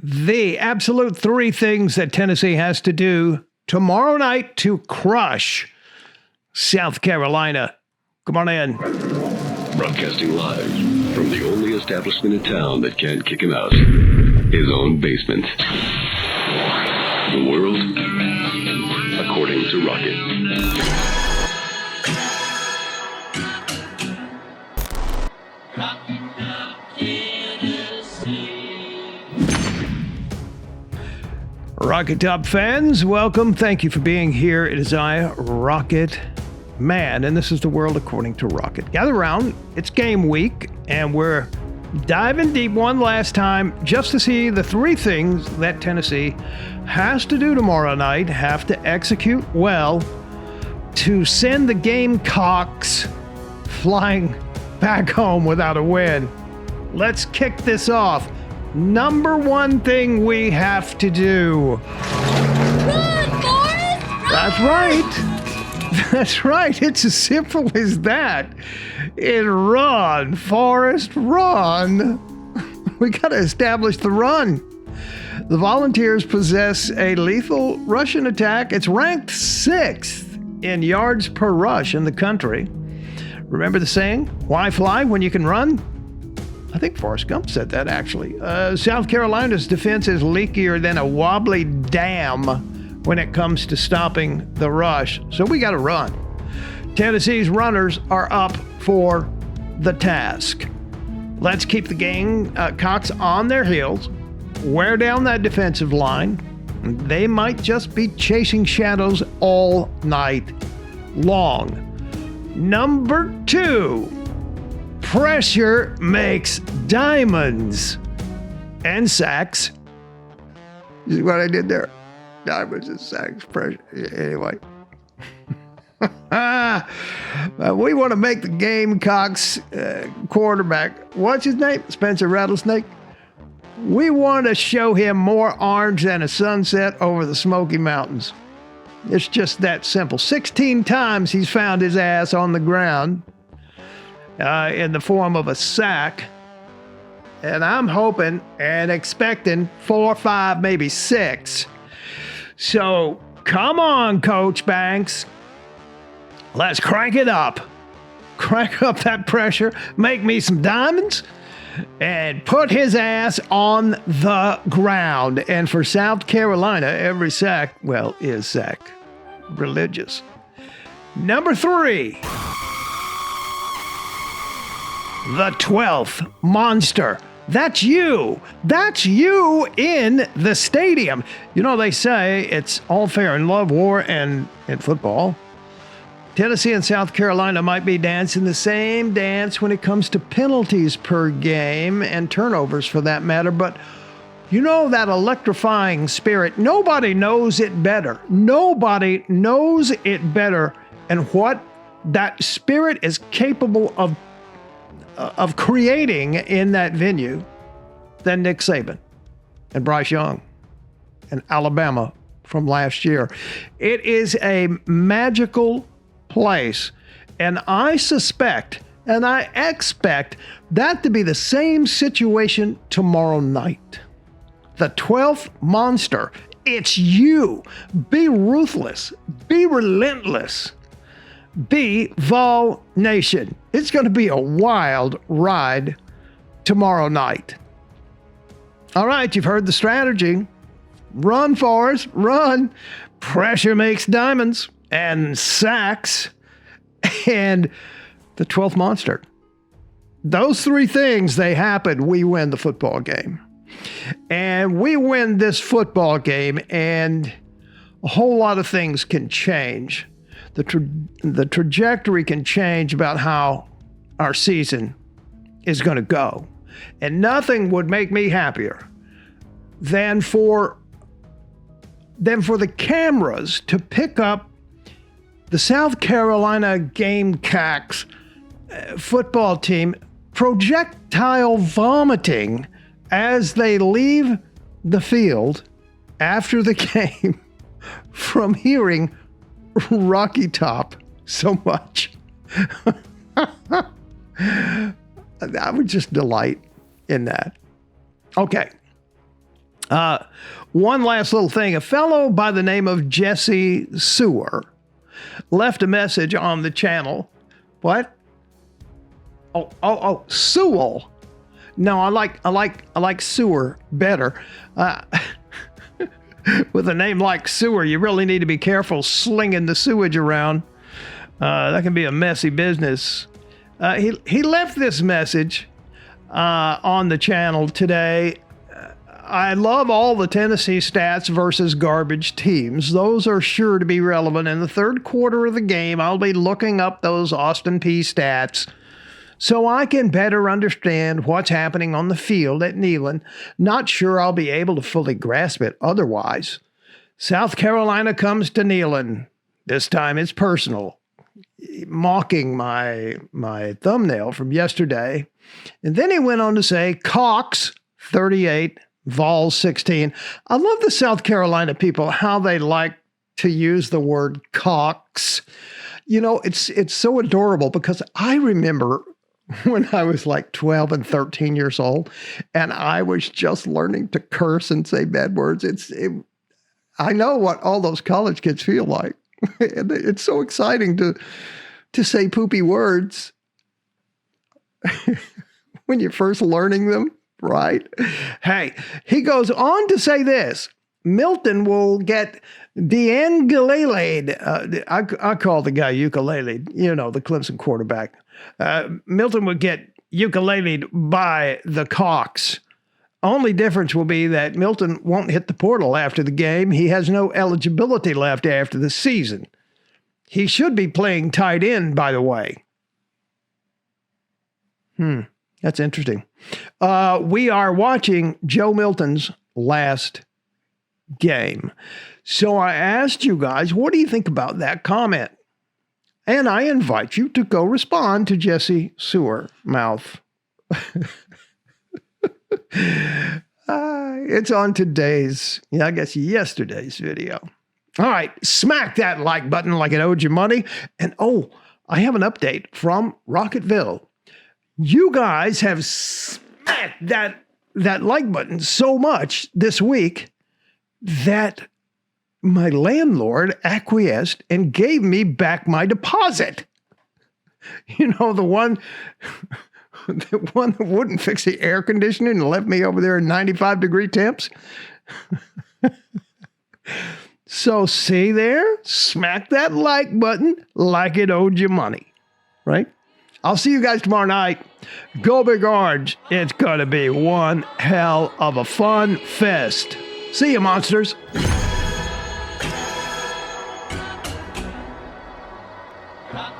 The absolute three things that Tennessee has to do tomorrow night to crush South Carolina. Come on in. Broadcasting live from the only establishment in town that can't kick him out. His own basement. The world according to Rocket. Rocket Top fans, welcome. Thank you for being here. It is I, Rocket Man, and this is the world according to Rocket. Gather around. It's game week, and we're diving deep one last time just to see the three things that Tennessee has to do tomorrow night, have to execute well to send the Gamecocks flying back home without a win. Let's kick this off. Number one thing we have to do. Run, Forrest! Run! That's right. That's right. It's as simple as that. Run, Forrest, run. We got to establish the run. The Volunteers possess a lethal Russian attack. It's ranked 6th in yards per rush in the country. Remember the saying, why fly when you can run? I think Forrest Gump said that, actually. South Carolina's defense is leakier than a wobbly dam when it comes to stopping the rush, so we got to run. Tennessee's runners are up for the task. Let's keep the Gamecocks on their heels, wear down that defensive line. They might just be chasing shadows all night long. Number 2. Pressure makes diamonds and sacks. You see what I did there? Diamonds and sacks, pressure. Anyway. We want to make the Gamecocks quarterback, what's his name? Spencer Rattlesnake? We want to show him more orange than a sunset over the Smoky Mountains. It's just that simple. 16 times he's found his ass on the ground. In the form of a sack. And I'm hoping and expecting 4, 5, maybe 6. So come on, Coach Banks. Let's crank it up. Crank up that pressure. Make me some diamonds. And put his ass on the ground. And for South Carolina, every sack, well, is sack religious. Number 3. The 12th monster. That's you. That's you in the stadium. You know, they say it's all fair in love, war, and in football. Tennessee and South Carolina might be dancing the same dance when it comes to penalties per game and turnovers for that matter, but you know that electrifying spirit, nobody knows it better. Nobody knows it better and what that spirit is capable of creating in that venue than Nick Saban and Bryce Young and Alabama from last year. It is a magical place, and I suspect and I expect that to be the same situation tomorrow night. The 12th monster, it's you. Be ruthless. Be relentless. Be Vol Nation. It's going to be a wild ride tomorrow night. All right, you've heard the strategy. Run, Forrest, run. Pressure makes diamonds and sacks and the 12th monster. Those three things, they happen, we win the football game. And we win this football game, and a whole lot of things can change. The trajectory can change about how our season is going to go. And nothing would make me happier than for the cameras to pick up the South Carolina Gamecocks football team projectile vomiting as they leave the field after the game from hearing Rocky Top so much. I would just delight in that. Okay. One last little thing. A fellow by the name of Jesse Sewer left a message on the channel. What? Oh, Sewell. No, I like Sewer better. With a name like Sewer, you really need to be careful slinging the sewage around. That can be a messy business. He left this message on the channel today. I love all the Tennessee stats versus garbage teams. Those are sure to be relevant. In the third quarter of the game, I'll be looking up those Austin Peay stats so I can better understand what's happening on the field at Neyland. Not sure I'll be able to fully grasp it otherwise. South Carolina comes to Neyland. This time it's personal. Mocking my thumbnail from yesterday. And then he went on to say, Cox, 38, Vols 16. I love the South Carolina people, how they like to use the word Cox. You know, it's so adorable because I remember when I was like 12 and 13 years old and I was just learning to curse and say bad words. I know what all those college kids feel like. It's so exciting to say poopy words when you're first learning them. Right? Hey, he goes on to say this. Milton will get de-ukulele. I call the guy ukulele, you know, the Clemson quarterback. Milton would get ukulele by the Cox. Only difference will be that Milton won't hit the portal after the game. He has no eligibility left after the season. He should be playing tight end, by the way. That's interesting. We are watching Joe Milton's last game. So I asked you guys, what do you think about that comment? And I invite you to go respond to Jesse Sewer Mouth. It's on yesterday's video. All right, smack that like button like it owed you money. And I have an update from Rocketville. You guys have smacked that like button so much this week that my landlord acquiesced and gave me back my deposit. You know, the one that wouldn't fix the air conditioning and left me over there in 95-degree temps. So see there, smack that like button like it owed you money, right? I'll see you guys tomorrow night. Go Big Orange. It's going to be one hell of a fun fest. See you, monsters. Rock,